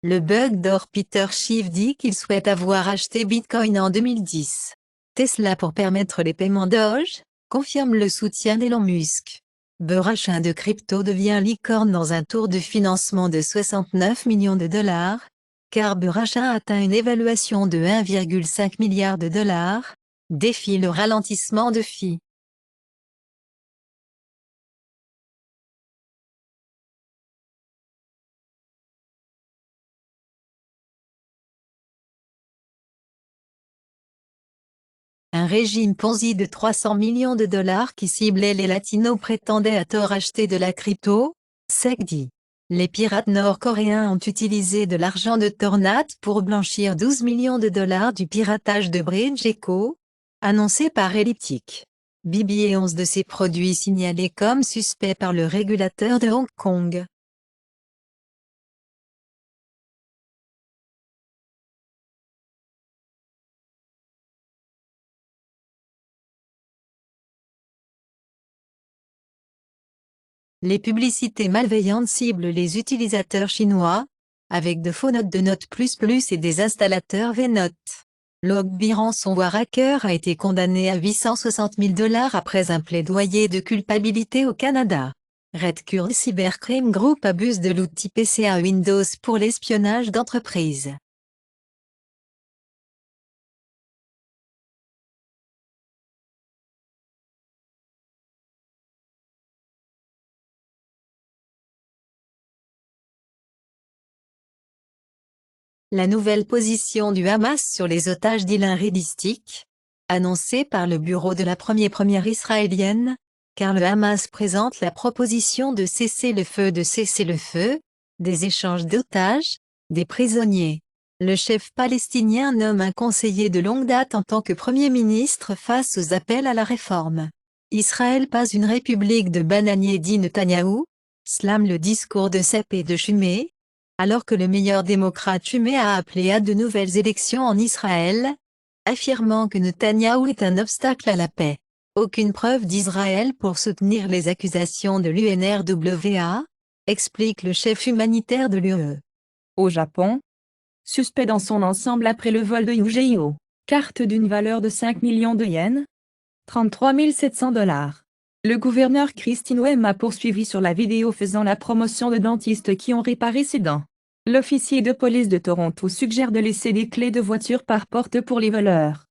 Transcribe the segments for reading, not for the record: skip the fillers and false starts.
Le bug d'or Peter Schiff dit qu'il souhaite avoir acheté Bitcoin en 2010. Tesla pour permettre les paiements Doge, confirme le soutien d'Elon Musk. Berachin de crypto devient licorne dans un tour de financement de 69 millions de dollars, car Berachin atteint une évaluation de 1,5 milliard de dollars, défie le ralentissement de FI. Un régime Ponzi de 300 millions de dollars qui ciblait les latinos prétendait à tort acheter de la crypto, SEC dit. Les pirates nord-coréens ont utilisé de l'argent de Tornad pour blanchir 12 millions de dollars du piratage de Bridge Echo, annoncé par Elliptic. BB et 11 de ses produits signalés comme suspects par le régulateur de Hong Kong. Les publicités malveillantes ciblent les utilisateurs chinois, avec de faux notes de Note++ et des installateurs VNote. Logby Ransomware Hacker a été condamné à 860 000 dollars après un plaidoyer de culpabilité au Canada. Redcurl Cybercrime Group abuse de l'outil PCA Windows pour l'espionnage d'entreprise. La nouvelle position du Hamas sur les otages réalistique, annoncée par le bureau de la première israélienne, car le Hamas présente la proposition de cessez-le-feu, des échanges d'otages, des prisonniers. Le chef palestinien nomme un conseiller de longue date en tant que Premier ministre face aux appels à la réforme. Israël pas une république de bananiers dit Netanyahou, slame le discours de Sepp et de Shumé, alors que le meilleur démocrate Shumé a appelé à de nouvelles élections en Israël, affirmant que Netanyahou est un obstacle à la paix. Aucune preuve d'Israël pour soutenir les accusations de l'UNRWA, explique le chef humanitaire de l'UE. Au Japon, suspect dans son ensemble après le vol de Yugeio, carte d'une valeur de 5 millions de yens, 33 700 dollars. Le gouverneur Christine Wem a poursuivi sur la vidéo faisant la promotion de dentistes qui ont réparé ses dents. L'officier de police de Toronto suggère de laisser des clés de voiture par porte pour les voleurs.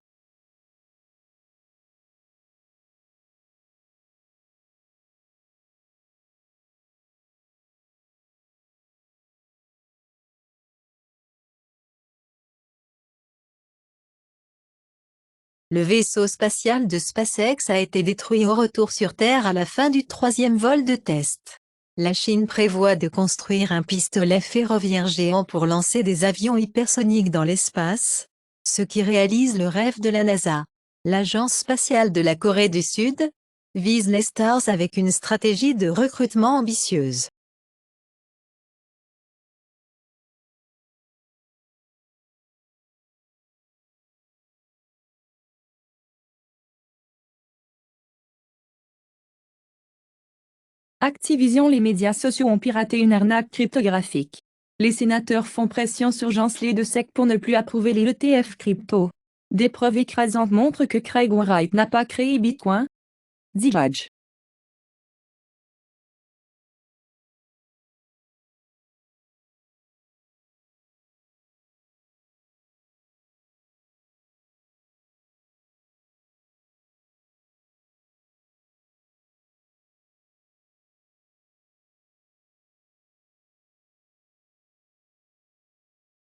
Le vaisseau spatial de SpaceX a été détruit au retour sur Terre à la fin du troisième vol de test. La Chine prévoit de construire un pistolet ferroviaire géant pour lancer des avions hypersoniques dans l'espace, ce qui réalise le rêve de la NASA. L'agence spatiale de la Corée du Sud vise les stars avec une stratégie de recrutement ambitieuse. Activision. Les médias sociaux ont piraté une arnaque cryptographique. Les sénateurs font pression sur Gensler de SEC pour ne plus approuver les ETF crypto. Des preuves écrasantes montrent que Craig Wright n'a pas créé Bitcoin, dit Judge.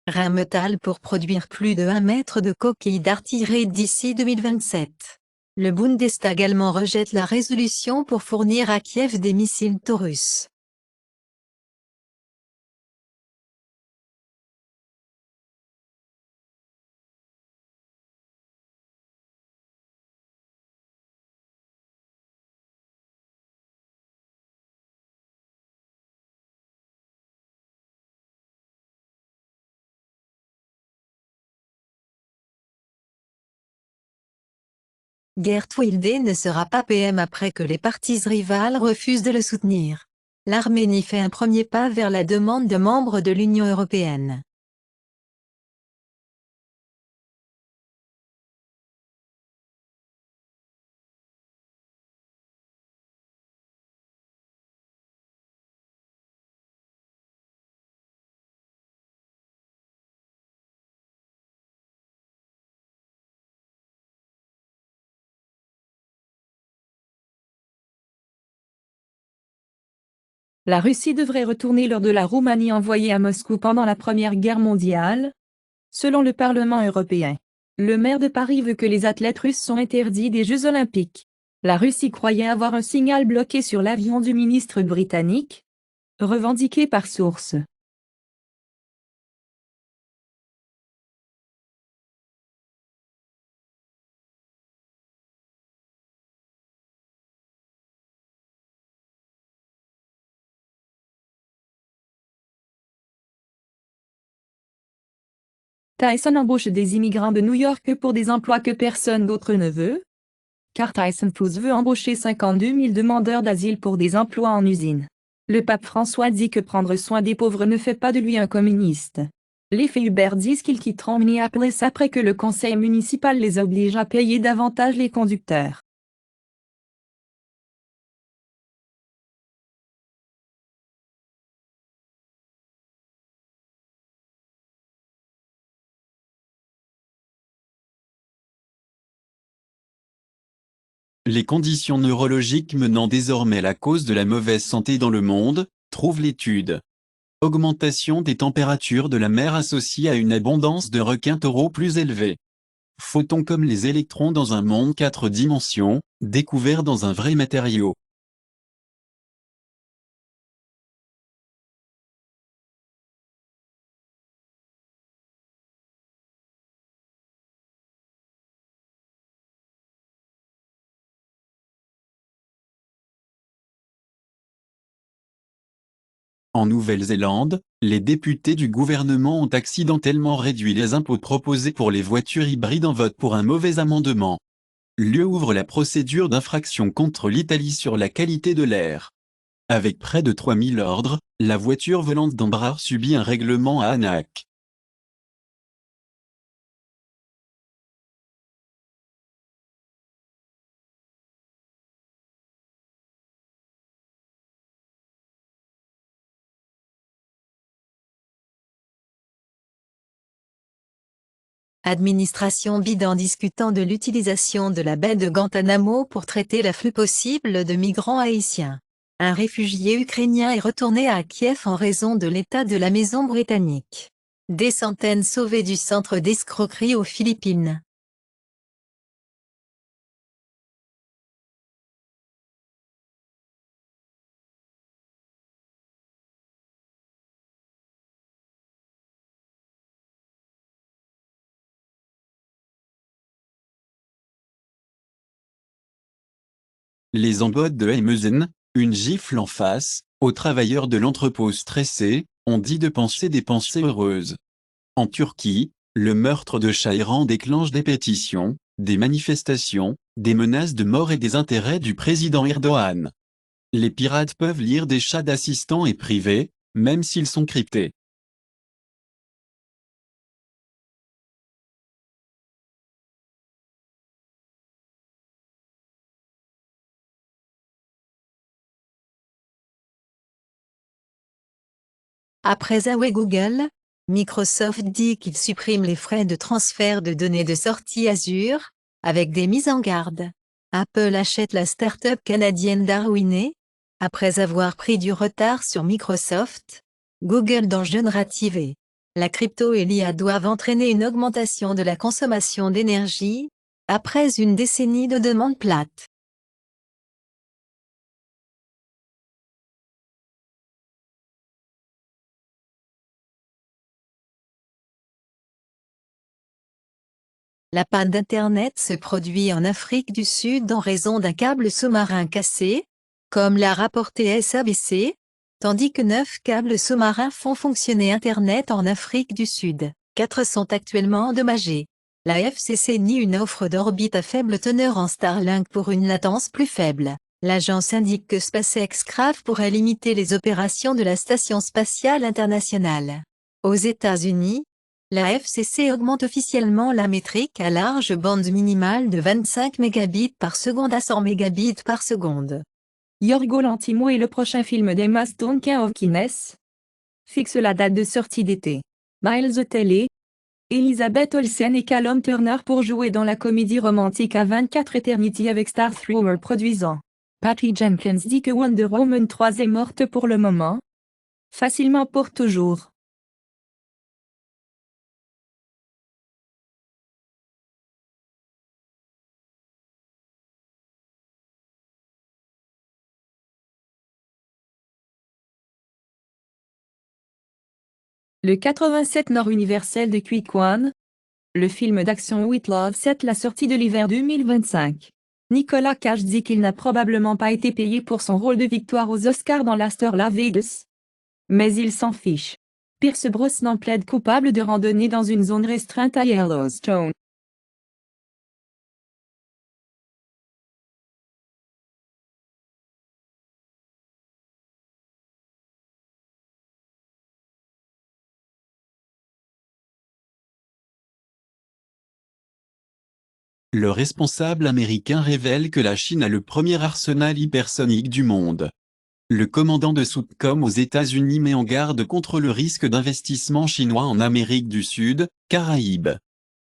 Rheinmetall pour produire plus de 1 mètre de coquilles d'artillerie d'ici 2027. Le Bundestag allemand rejette la résolution pour fournir à Kiev des missiles Taurus. Geert Wildé ne sera pas PM après que les partis rivales refusent de le soutenir. L'Arménie fait un premier pas vers la demande de membres de l'Union européenne. La Russie devrait retourner lors de la Roumanie envoyée à Moscou pendant la Première Guerre mondiale, selon le Parlement européen. Le maire de Paris veut que les athlètes russes soient interdits des Jeux olympiques. La Russie croyait avoir un signal bloqué sur l'avion du ministre britannique, revendiqué par source. Tyson embauche des immigrants de New York pour des emplois que personne d'autre ne veut, car Tyson Foods veut embaucher 52 000 demandeurs d'asile pour des emplois en usine. Le pape François dit que prendre soin des pauvres ne fait pas de lui un communiste. Les faits Uber disent qu'ils quitteront Minneapolis après que le conseil municipal les oblige à payer davantage les conducteurs. Les conditions neurologiques menant désormais la cause de la mauvaise santé dans le monde, trouve l'étude. Augmentation des températures de la mer associée à une abondance de requins taureaux plus élevée. Photons comme les électrons dans un monde 4 dimensions, découverts dans un vrai matériau. En Nouvelle-Zélande, les députés du gouvernement ont accidentellement réduit les impôts proposés pour les voitures hybrides en vote pour un mauvais amendement. L'UE ouvre la procédure d'infraction contre l'Italie sur la qualité de l'air. Avec près de 3000 ordres, la voiture volante d'Embraer subit un règlement à ANAC. Administration bide en discutant de l'utilisation de la baie de Guantanamo pour traiter l'afflux possible de migrants haïtiens. Un réfugié ukrainien est retourné à Kiev en raison de l'état de la maison britannique. Des centaines sauvés du centre d'escroquerie aux Philippines. Les embaudes de Heimezen, une gifle en face, aux travailleurs de l'entrepôt stressés, ont dit de penser des pensées heureuses. En Turquie, le meurtre de Şayran déclenche des pétitions, des manifestations, des menaces de mort et des intérêts du président Erdogan. Les pirates peuvent lire des chats d'assistants et privés, même s'ils sont cryptés. Après Huawei Google, Microsoft dit qu'il supprime les frais de transfert de données de sortie Azure, avec des mises en garde. Apple achète la start-up canadienne Darwinée. Après avoir pris du retard sur Microsoft, Google dans Generative AI. La crypto et l'IA doivent entraîner une augmentation de la consommation d'énergie, après une décennie de demande plate. La panne d'Internet se produit en Afrique du Sud en raison d'un câble sous-marin cassé, comme l'a rapporté SABC, tandis que 9 câbles sous-marins font fonctionner Internet en Afrique du Sud. 4 sont actuellement endommagés. La FCC nie une offre d'orbite à faible teneur en Starlink pour une latence plus faible. L'agence indique que SpaceX Craft pourrait limiter les opérations de la Station spatiale internationale. Aux États-Unis, la FCC augmente officiellement la métrique à large bande minimale de 25 mégabits par seconde à 100 mégabits par seconde. Yorgos Lanthimos est le prochain film d'Emma Stone King of Kines fixe la date de sortie d'été. Miles Teller, Elizabeth Olsen et Callum Turner pour jouer dans la comédie romantique à 24 Eternity avec Star Thrower produisant. Patty Jenkins dit que Wonder Woman 3 est morte pour le moment. Facilement pour toujours. Le 87 Nord universel de Quick One. Le film d'action With Love set la sortie de l'hiver 2025. Nicolas Cage dit qu'il n'a probablement pas été payé pour son rôle de victoire aux Oscars dans l'Astor Las Vegas. Mais il s'en fiche. Pierce Brosnan plaide coupable de randonnée dans une zone restreinte à Yellowstone. Le responsable américain révèle que la Chine a le premier arsenal hypersonique du monde. Le commandant de Southcom aux États-Unis met en garde contre le risque d'investissement chinois en Amérique du Sud, Caraïbes.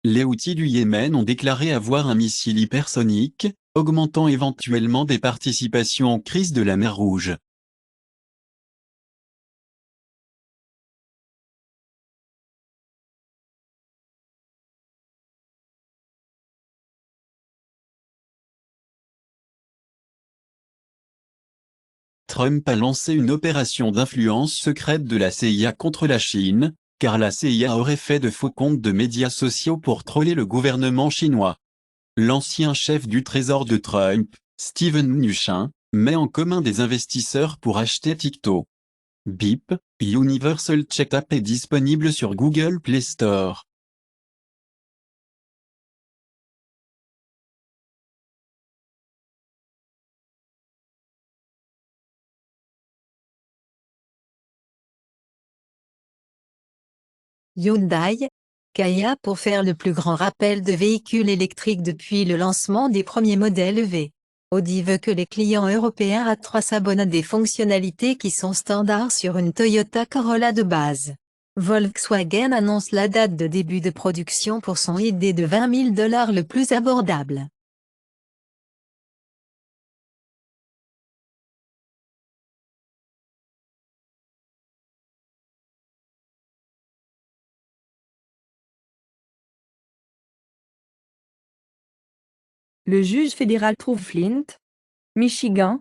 Les Houthis du Yémen ont déclaré avoir un missile hypersonique, augmentant éventuellement des participations en crise de la mer Rouge. Trump a lancé une opération d'influence secrète de la CIA contre la Chine, car la CIA aurait fait de faux comptes de médias sociaux pour troller le gouvernement chinois. L'ancien chef du Trésor de Trump, Steven Mnuchin, met en commun des investisseurs pour acheter TikTok. Beep, Universal Chat App est disponible sur Google Play Store. Hyundai, Kia pour faire le plus grand rappel de véhicules électriques depuis le lancement des premiers modèles EV. Audi veut que les clients européens A3 s'abonnent à des fonctionnalités qui sont standards sur une Toyota Corolla de base. Volkswagen annonce la date de début de production pour son ID de $20 000 le plus abordable. Le juge fédéral trouve Flint, Michigan,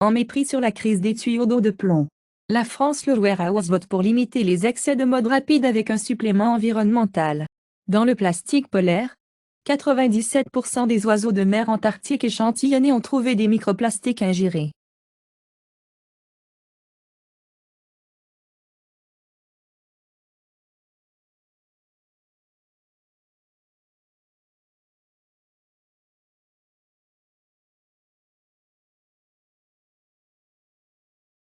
en mépris sur la crise des tuyaux d'eau de plomb. La France, le Warehouse vote pour limiter les excès de mode rapide avec un supplément environnemental. Dans le plastique polaire, 97% des oiseaux de mer antarctique échantillonnés ont trouvé des microplastiques ingérés.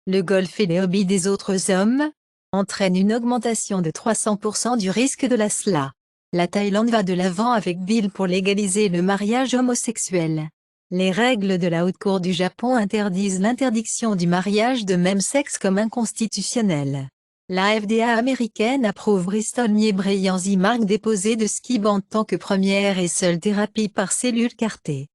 Le golf et les hobbies des autres hommes entraînent une augmentation de 300% du risque de la SLA. La Thaïlande va de l'avant avec Bill pour légaliser le mariage homosexuel. Les règles de la Haute Cour du Japon interdisent l'interdiction du mariage de même sexe comme inconstitutionnel. La FDA américaine approuve Bristol-Myers marque déposée de Skib en tant que première et seule thérapie par cellules CAR-T.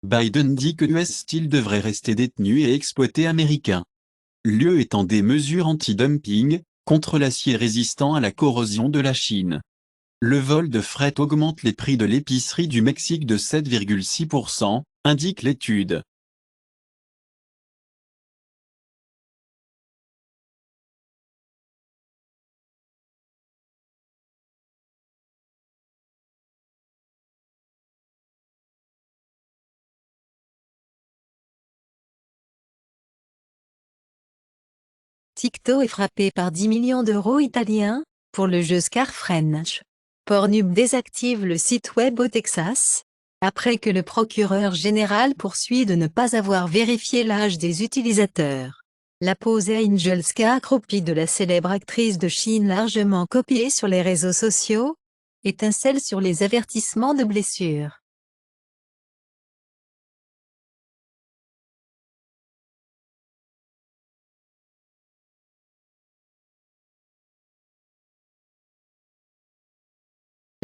Biden dit que US Steel devrait rester détenu et exploité américain. L'UE étend des mesures anti-dumping, contre l'acier résistant à la corrosion de la Chine. Le vol de fret augmente les prix de l'épicerie du Mexique de 7,6%, indique l'étude. TikTok est frappé par 10 millions d'euros italiens, pour le jeu Scar French. Pornhub désactive le site web au Texas, après que le procureur général poursuit de ne pas avoir vérifié l'âge des utilisateurs. La pose Angel Ska accroupie de la célèbre actrice de Chine largement copiée sur les réseaux sociaux, étincelle sur les avertissements de blessures.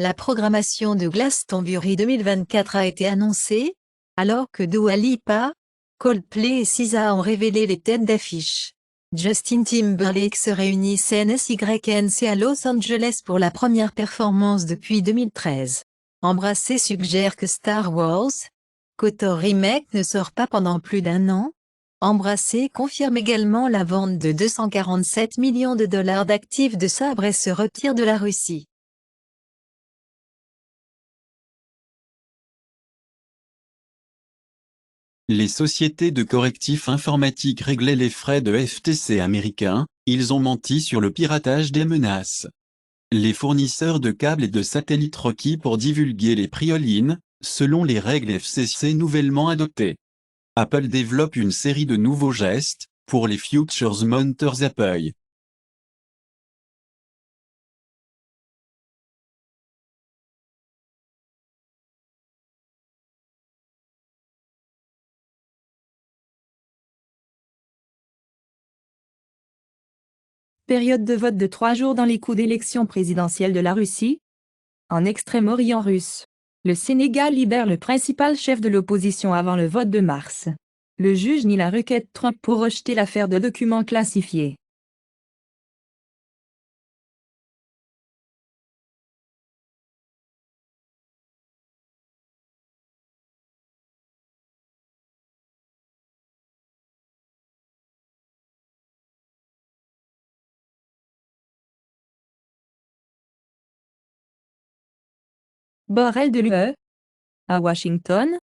La programmation de Glastonbury 2024 a été annoncée, alors que Dua Lipa, Coldplay et SZA ont révélé les têtes d'affiche. Justin Timberlake se réunit CNSYNC à Los Angeles pour la première performance depuis 2013. Embrassé suggère que Star Wars, KOTOR Remake ne sort pas pendant plus d'un an. Embrassé confirme également la vente de 247 millions de dollars d'actifs de Sabre et se retire de la Russie. Les sociétés de correctifs informatiques réglaient les frais de FTC américains, ils ont menti sur le piratage des menaces. Les fournisseurs de câbles et de satellites requis pour divulguer les prix all-in, selon les règles FCC nouvellement adoptées. Apple développe une série de nouveaux gestes, pour les Futures Monitors Apple. Période de vote de 3 jours dans les coups d'élection présidentielle de la Russie. En Extrême-Orient russe, le Sénégal libère le principal chef de l'opposition avant le vote de mars. Le juge nie la requête Trump pour rejeter l'affaire de documents classifiés. Borrell de l'UE, à Washington,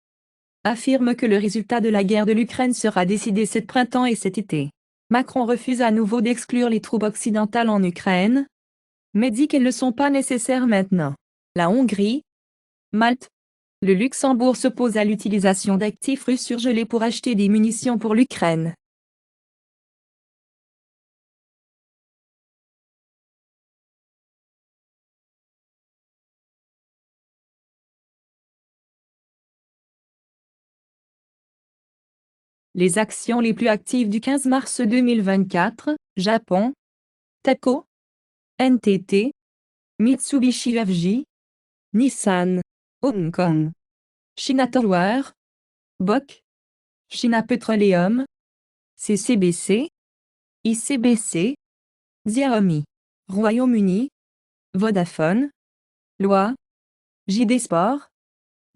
affirme que le résultat de la guerre de l'Ukraine sera décidé cet printemps et cet été. Macron refuse à nouveau d'exclure les troupes occidentales en Ukraine, mais dit qu'elles ne sont pas nécessaires maintenant. La Hongrie, Malte, le Luxembourg s'opposent à l'utilisation d'actifs russes surgelés pour acheter des munitions pour l'Ukraine. Les actions les plus actives du 15 mars 2024, Japon, TEPCO, NTT, Mitsubishi UFJ, Nissan, Hong Kong, China Tower, BOC, China Petroleum, CCBC, ICBC, Xiaomi, Royaume-Uni, Vodafone, Loi, JD Sport,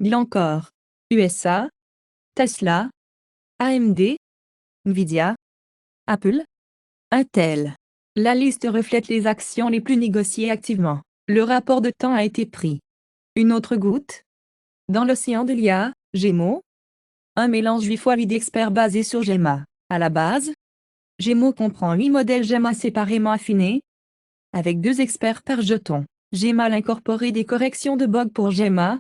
Glencore, USA, Tesla, AMD, Nvidia, Apple, Intel. La liste reflète les actions les plus négociées activement. Le rapport de temps a été pris. Une autre goutte dans l'océan de l'IA, Gémeaux. Un mélange 8 x 8 d'experts basé sur Gemma. À la base, Gémeaux comprend 8 modèles Gemma séparément affinés, avec 2 experts par jeton. Gemma incorporé des corrections de bugs pour Gemma,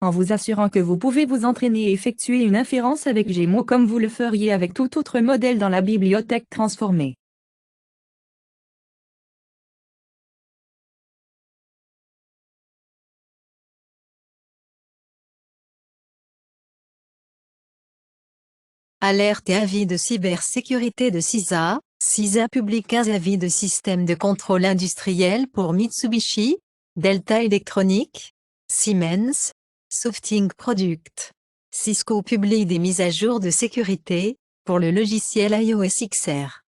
en vous assurant que vous pouvez vous entraîner et effectuer une inférence avec Gémeaux comme vous le feriez avec tout autre modèle dans la bibliothèque transformée. Alerte et avis de cybersécurité de SZA. SZA publie 15 avis de système de contrôle industriel pour Mitsubishi, Delta Electronics, Siemens, Softing Product. Cisco publie des mises à jour de sécurité pour le logiciel iOS XR.